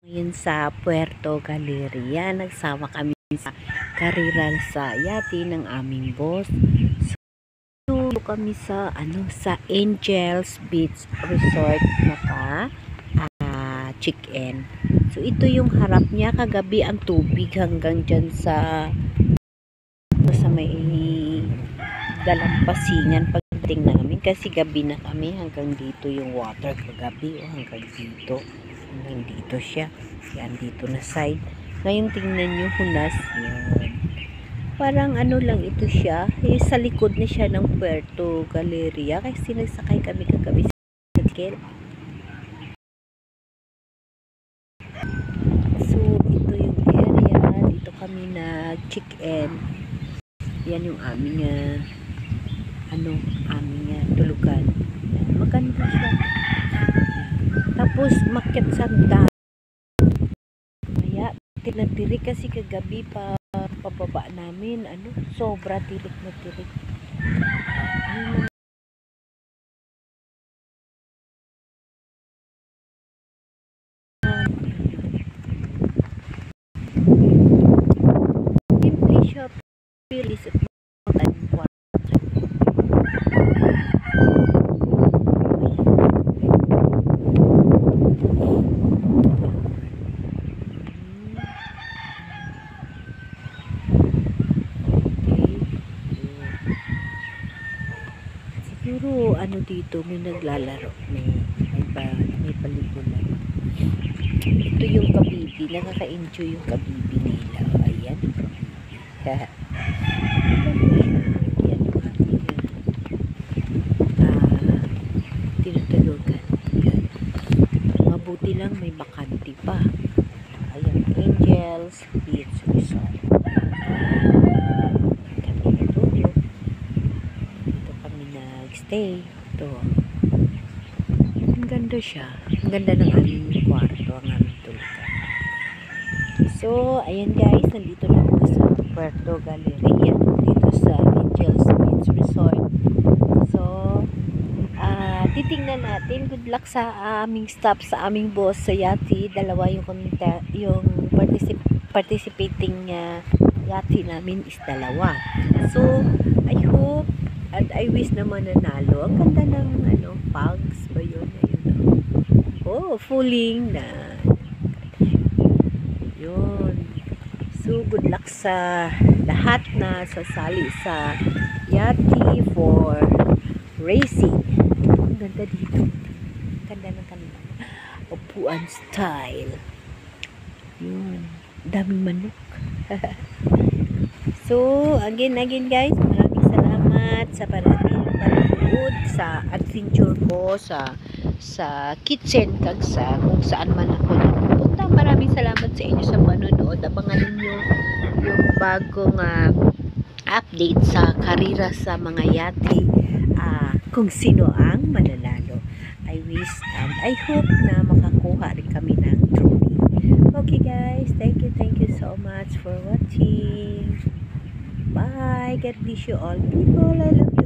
Ngayon sa Puerto Galleria, nagsama kami sa karera sa yate ng aming boss. So, kami sa Angels Beach Resort check-in. So, ito yung harap niya. Kagabi ang tubig hanggang dyan sa may dalampasingan pagdating namin. Kasi gabi na kami, hanggang dito yung water kagabi. Hanggang dito. Hanggang dito siya. Yan, dito na side. Ngayon, tingnan nyo, hunas. Yan. Parang lang ito siya. Sa likod na siya ng Puerto Galleria. Kasi nagsakay kami kagabi sa ticket. So, ito yung area. Dito kami nag-check-in. Yan yung aming tulugan. Yan, maganda siya. Tapos, makyat sa daan. Kaya, tinatiri kasi kagabi pababa namin. Sobra tirik na tirik. Simply siya pilis at siguro dito may naglalaro, may paligulan. Ito yung kabibi, nakaka-enjoy yung kabibi nila. Ayan, yan yung ating tinutulugan. Yan. Mabuti lang may bakante pa. Ayan, Angels Beach Resort. Kami natulog. Dito kami nag-stay. Ito. Ang ganda siya. Ang ganda ng aming kwarto, ang aming tulugan. So, ayan guys, nandito na ako sa Puerto Galleria. Dito sa Angels Beach Resort. So, titingnan natin. Good luck sa aming staff, sa aming boss sa yate. Dalawa yung participating yate namin is dalawa. So, I hope and I wish na mananalo. Ang ganda ng pugs ba yun? Ayun. Oh, fulling na. Yun. So, good luck sa lahat na sasali sa yate for racing. Ang ganda dito. Ganda ng kanilang upuan style. Yun. Daming manok. So, again guys, maraming salamat sa panonood sa adventure ko sa kitchen kag sa kung saan man ako napupunta. Maraming salamat sa inyo sa panonood. Abangan niyo yung bagong update sa karera sa mga yate, kung sino ang mananalo. I wish and I hope na makakuha rin kami ng trophy. Okay guys, thank you so much for watching. Bye. God bless you all people. I love you.